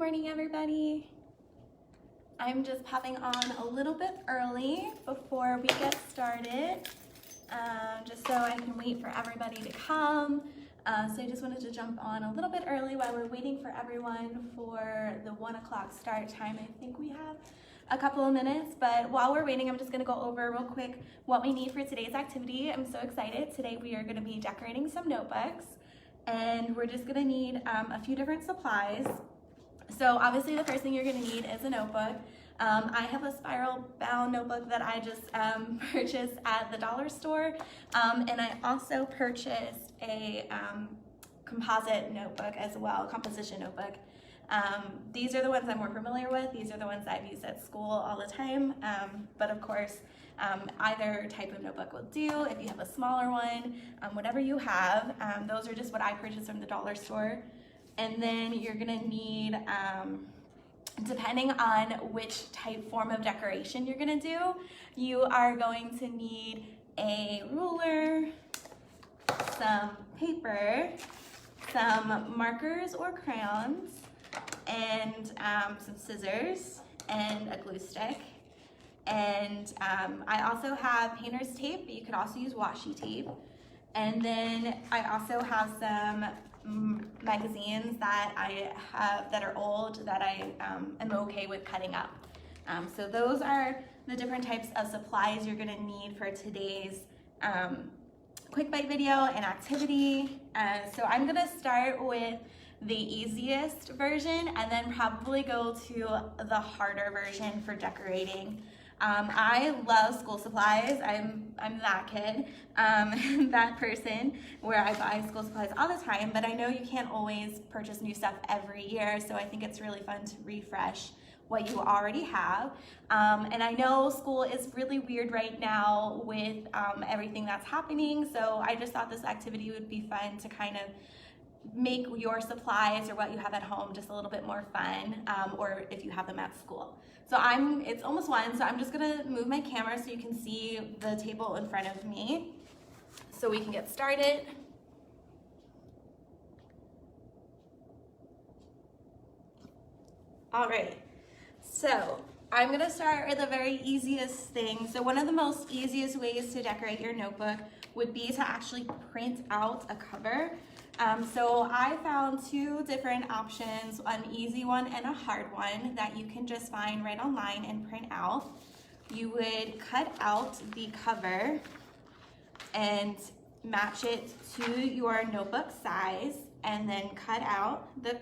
morning, everybody. I'm just popping on a little bit early before we get started, just so I can wait for everybody to come. So I just wanted to jump on a little bit early while we're waiting for everyone for the 1 o'clock start time. I think we have a couple of minutes, but while we're waiting, I'm just gonna go over real quick what we need for today's activity. I'm so excited. Today we are gonna be decorating some notebooks, and we're just gonna need a few different supplies. So obviously the first thing you're gonna need is a notebook. I have a spiral bound notebook that I just purchased at the dollar store, and I also purchased a composite notebook as well, composition notebook. These are the ones I'm more familiar with. These are the ones I've used at school all the time, but of course either type of notebook will do. If you have a smaller one, whatever you have, those are just what I purchased from the dollar store. And then you're gonna need, depending on which form of decoration you're gonna do, you are going to need a ruler, some paper, some markers or crayons, and some scissors and a glue stick. And I also have painter's tape, but you could also use washi tape. And then I also have some magazines that I have that are old that I am okay with cutting up. So those are the different types of supplies you're gonna need for today's quick bite video and activity. So I'm gonna start with the easiest version and then probably go to the harder version for decorating. I love school supplies. I'm that kid, that person where I buy school supplies all the time, but I know you can't always purchase new stuff every year, so I think it's really fun to refresh what you already have. And I know school is really weird right now with everything that's happening, so I just thought this activity would be fun to kind of make your supplies or what you have at home just a little bit more fun, or if you have them at school. So it's almost 1, so I'm just gonna move my camera so you can see the table in front of me so we can get started. All right, so I'm gonna start with the very easiest thing. So one of the most easiest ways to decorate your notebook would be to actually print out a cover. So I found 2 different options, an easy one and a hard one that you can just find right online and print out. You would cut out the cover and match it to your notebook size, and then cut out the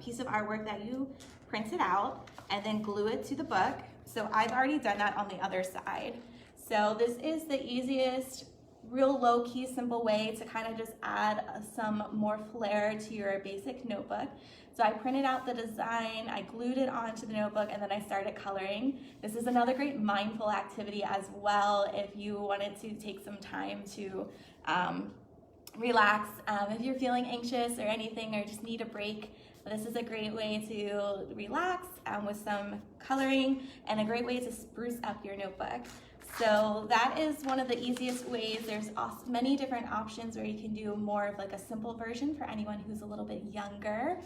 piece of artwork that you printed out and then glue it to the book. So I've already done that on the other side. So this is the easiest, real low-key, simple way to kind of just add some more flair to your basic notebook. So I printed out the design, I glued it onto the notebook, and then I started coloring. This is another great mindful activity as well if you wanted to take some time to relax. If you're feeling anxious or anything, or just need a break, this is a great way to relax with some coloring, and a great way to spruce up your notebook. So that is one of the easiest ways. There's also many different options where you can do more of like a simple version for anyone who's a little bit younger.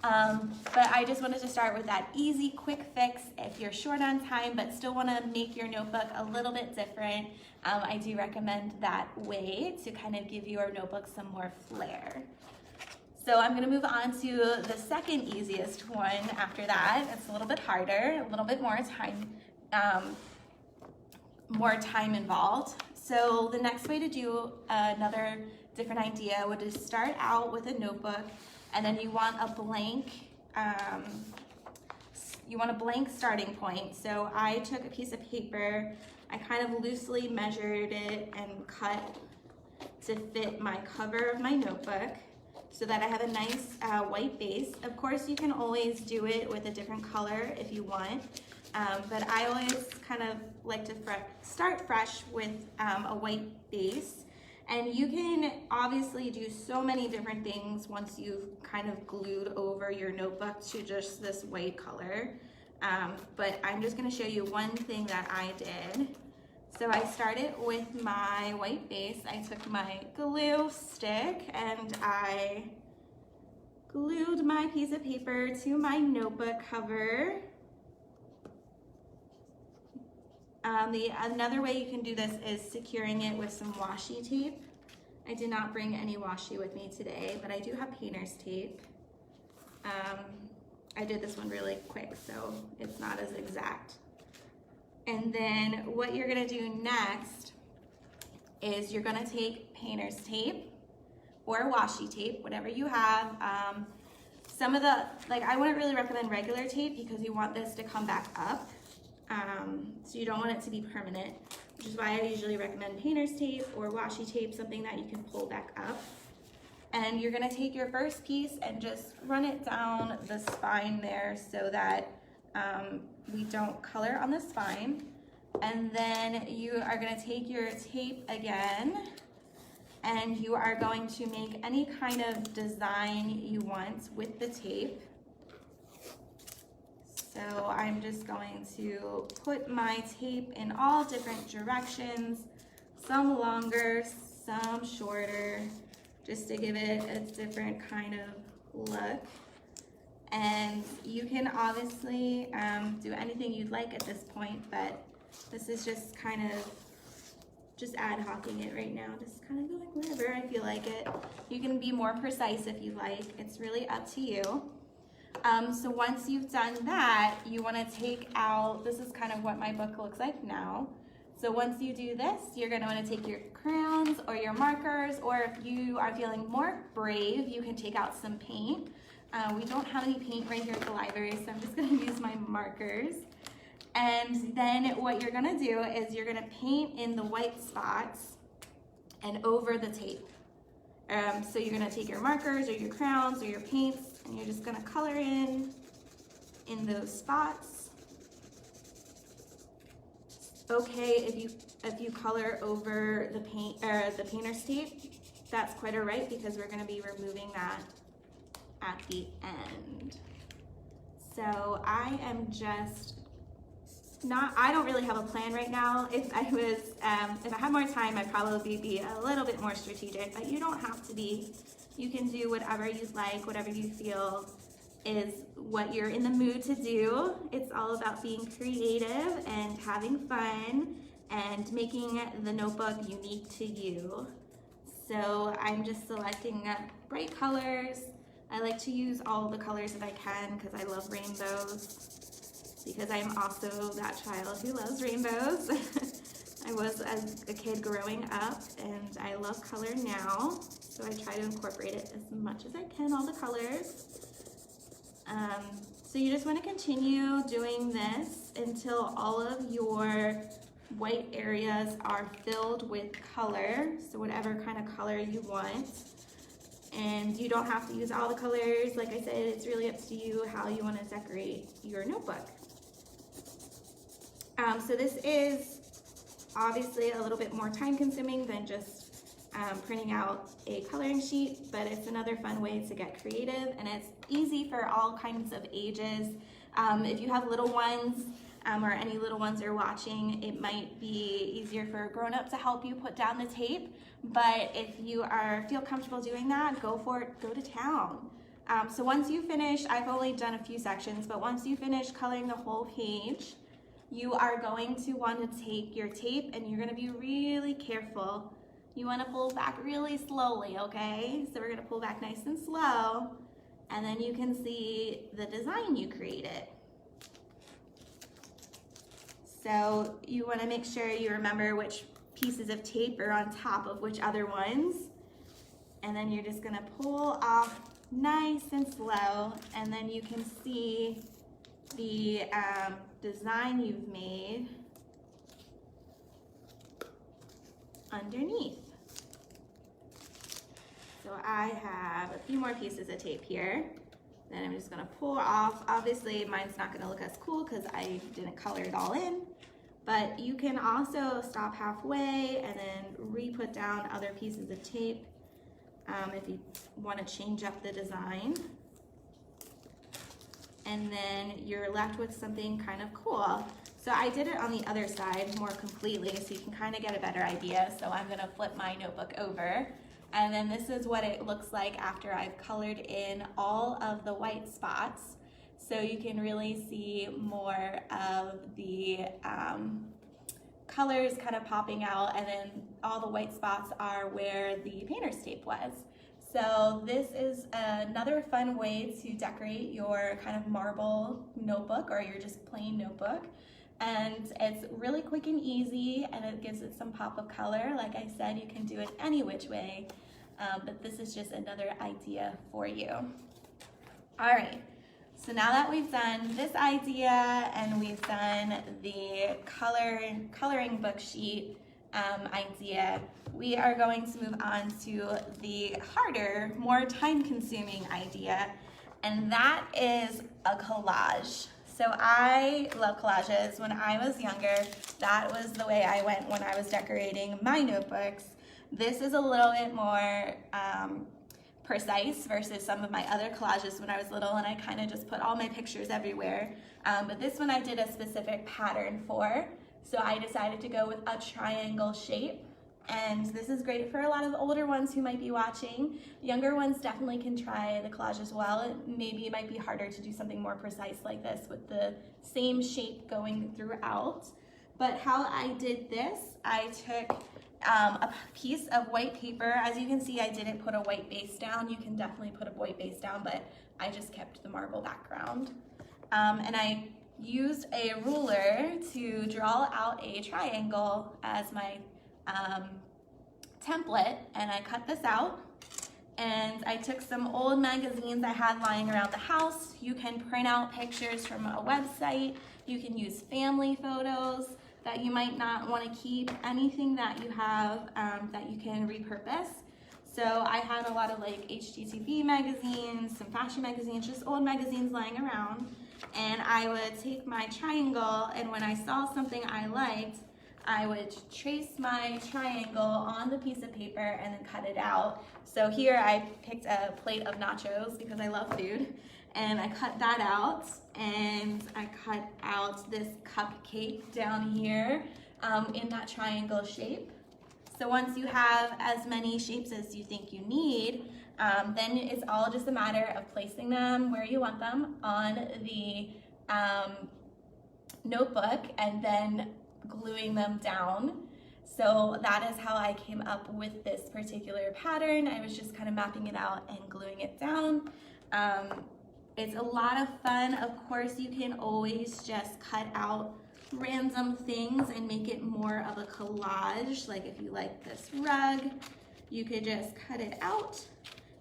But I just wanted to start with that easy, quick fix if you're short on time but still want to make your notebook a little bit different. I do recommend that way to kind of give your notebook some more flair. So I'm going to move on to the second easiest one after that. It's a little bit harder, a little bit more time involved. So the next way to do another different idea would just start out with a notebook, and then you want a blank starting point. So I took a piece of paper, I kind of loosely measured it and cut to fit my cover of my notebook so that I have a nice white base. Of course, you can always do it with a different color if you want. But I always kind of like to start fresh with a white base. And you can obviously do so many different things once you've kind of glued over your notebook to just this white color. But I'm just gonna show you one thing that I did. So I started with my white base. I took my glue stick and I glued my piece of paper to my notebook cover. Another way you can do this is securing it with some washi tape. I did not bring any washi with me today, but I do have painter's tape. I did this one really quick, so it's not as exact. And then what you're gonna do next is you're gonna take painter's tape or washi tape, whatever you have. Some of the, I wouldn't really recommend regular tape because you want this to come back up. So you don't want it to be permanent, which is why I usually recommend painter's tape or washi tape, something that you can pull back up. And you're gonna take your first piece and just run it down the spine there so that we don't color on the spine. And then you are gonna take your tape again and you are going to make any kind of design you want with the tape. So I'm just going to put my tape in all different directions, some longer, some shorter, just to give it a different kind of look. And you can obviously do anything you'd like at this point, but this is just kind of just ad hocing it right now, just kind of going wherever I feel like it. You can be more precise if you like, it's really up to you. So once you've done that, you want to take out, this is kind of what my book looks like now. So once you do this, you're going to want to take your crayons or your markers, or if you are feeling more brave, you can take out some paint. We don't have any paint right here at the library, so I'm just going to use my markers. And then what you're going to do is you're going to paint in the white spots and over the tape. So you're going to take your markers or your crayons or your paints, and you're just going to color in those spots. Okay, if you color over the painter's tape, that's quite all right because we're going to be removing that at the end. So I am just I don't really have a plan right now. If I had more time, I'd probably be a little bit more strategic, but you don't have to be. You can do whatever you'd like, whatever you feel is what you're in the mood to do. It's all about being creative and having fun and making the notebook unique to you. So I'm just selecting bright colors. I like to use all the colors that I can because I love rainbows, because I'm also that child who loves rainbows. I was as a kid growing up, and I love color now, so I try to incorporate it as much as I can, all the colors. So you just want to continue doing this until all of your white areas are filled with color, so whatever kind of color you want. And you don't have to use all the colors. Like I said, it's really up to you how you want to decorate your notebook. So this is obviously a little bit more time consuming than just printing out a coloring sheet, but it's another fun way to get creative, and it's easy for all kinds of ages. If you have little ones or any little ones are watching, it might be easier for a grown-up to help you put down the tape, but if you feel comfortable doing that, go for it, go to town. So once you finish, I've only done a few sections, but once you finish coloring the whole page, you are going to want to take your tape and you're going to be really careful. You want to pull back really slowly, okay? So we're going to pull back nice and slow, and then you can see the design you created. So you want to make sure you remember which pieces of tape are on top of which other ones, and then you're just going to pull off nice and slow, and then you can see the design you've made underneath. So I have a few more pieces of tape here. Then I'm just gonna pull off. Obviously mine's not gonna look as cool because I didn't color it all in, but you can also stop halfway and then re-put down other pieces of tape if you want to change up the design. And then you're left with something kind of cool. So I did it on the other side more completely so you can kind of get a better idea. So I'm gonna flip my notebook over And then this is what it looks like after I've colored in all of the white spots. So you can really see more of the colors kind of popping out, and then all the white spots are where the painter's tape was. So this is another fun way to decorate your kind of marble notebook or your just plain notebook. And it's really quick and easy, and it gives it some pop of color. Like I said, you can do it any which way, but this is just another idea for you. All right, so now that we've done this idea and we've done the coloring book sheet idea, we are going to move on to the harder, more time-consuming idea, and that is a collage. So I love collages. When I was younger, that was the way I went when I was decorating my notebooks. This is a little bit more precise versus some of my other collages when I was little, and I kind of just put all my pictures everywhere. But this one I did a specific pattern for. So I decided to go with a triangle shape, and this is great for a lot of older ones who might be watching. Younger ones definitely can try the collage as well. Maybe it might be harder to do something more precise like this with the same shape going throughout. But how I did this, I took a piece of white paper. As you can see, I didn't put a white base down. You can definitely put a white base down, but I just kept the marble background. And I used a ruler to draw out a triangle as my template, and I cut this out. And I took some old magazines I had lying around the house. You can print out pictures from a website. You can use family photos that you might not want to keep, anything that you have that you can repurpose. So I had a lot of like HGTV magazines, some fashion magazines, just old magazines lying around. And I would take my triangle, and when I saw something I liked, I would trace my triangle on the piece of paper and then cut it out. So here I picked a plate of nachos because I love food, and I cut that out, and I cut out this cupcake down here in that triangle shape. So once you have as many shapes as you think you need, then it's all just a matter of placing them where you want them on the notebook and then gluing them down. So that is how I came up with this particular pattern. I was just kind of mapping it out and gluing it down. It's a lot of fun. Of course, you can always just cut out random things and make it more of a collage. Like if you like this rug, you could just cut it out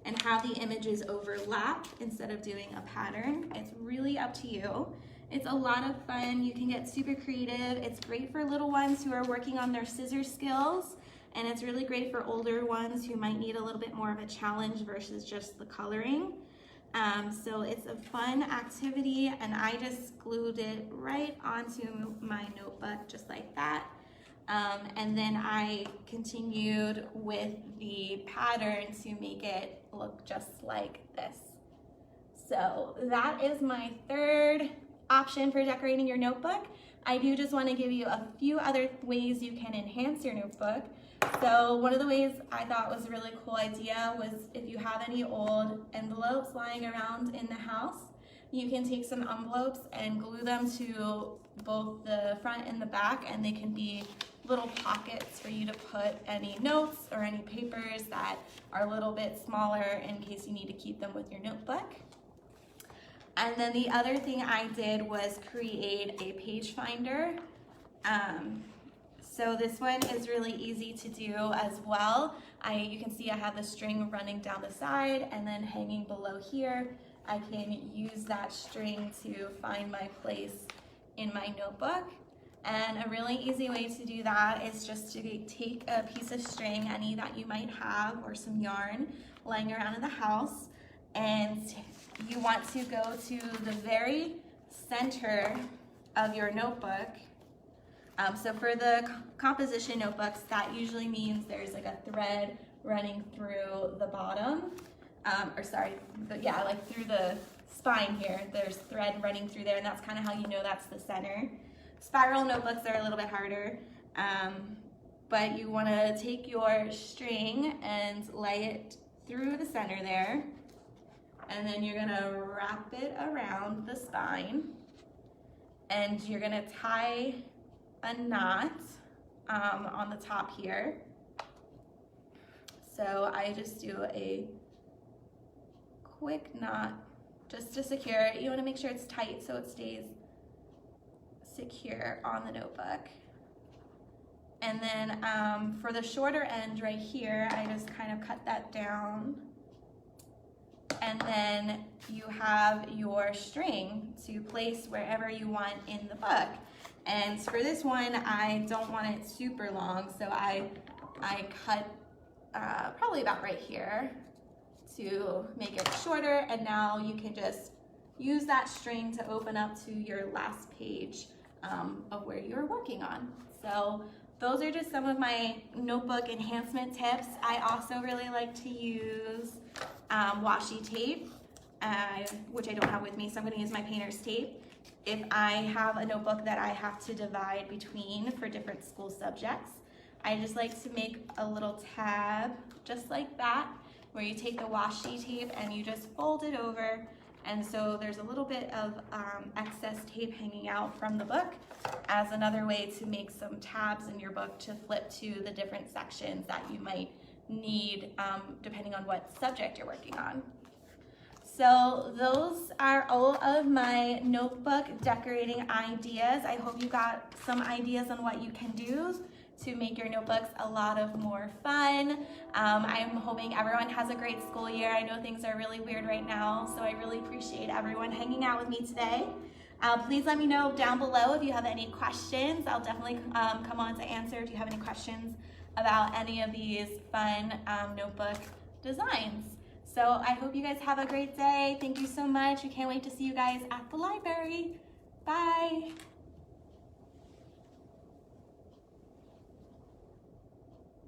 and have the images overlap instead of doing a pattern. It's really up to you. It's a lot of fun. You can get super creative. It's great for little ones who are working on their scissor skills, and it's really great for older ones who might need a little bit more of a challenge versus just the coloring. So it's a fun activity, and I just glued it right onto my notebook just like that. And then I continued with the pattern to make it look just like this. So that is my third option for decorating your notebook. I do just want to give you a few other ways you can enhance your notebook. So one of the ways I thought was a really cool idea was if you have any old envelopes lying around in the house, you can take some envelopes and glue them to both the front and the back, and they can be little pockets for you to put any notes or any papers that are a little bit smaller in case you need to keep them with your notebook. And then the other thing I did was create a page finder. So this one is really easy to do as well. You can see I have the string running down the side and then hanging below here. I can use that string to find my place in my notebook. And a really easy way to do that is just to take a piece of string, any that you might have, or some yarn lying around in the house, and you want to go to the very center of your notebook. So for the composition notebooks, that usually means there's like a thread running through the bottom, like through the spine here. There's thread running through there, and that's kind of how you know that's the center. Spiral notebooks are a little bit harder, but you want to take your string and lay it through the center there, and then you're going to wrap it around the spine, and you're going to tie a knot on the top here. So I just do a quick knot just to secure it. You want to make sure it's tight so it stays secure on the notebook. And then for the shorter end right here, I just kind of cut that down. And then you have your string to place wherever you want in the book. And for this one, I don't want it super long, so I cut probably about right here to make it shorter, and now you can just use that string to open up to your last page of where you're working on. So those are just some of my notebook enhancement tips. I also really like to use washi tape, which I don't have with me, so I'm going to use my painter's tape. If I have a notebook that I have to divide between for different school subjects, I just like to make a little tab just like that, where you take the washi tape and you just fold it over, and so there's a little bit of excess tape hanging out from the book as another way to make some tabs in your book to flip to the different sections that you might need depending on what subject you're working on. So those are all of my notebook decorating ideas. I hope you got some ideas on what you can do to make your notebooks a lot of more fun. I'm hoping everyone has a great school year. I know things are really weird right now, so I really appreciate everyone hanging out with me today. Please let me know down below if you have any questions. I'll definitely come on to answer if you have any questions about any of these fun notebook designs. So I hope you guys have a great day. Thank you so much. We can't wait to see you guys at the library. Bye.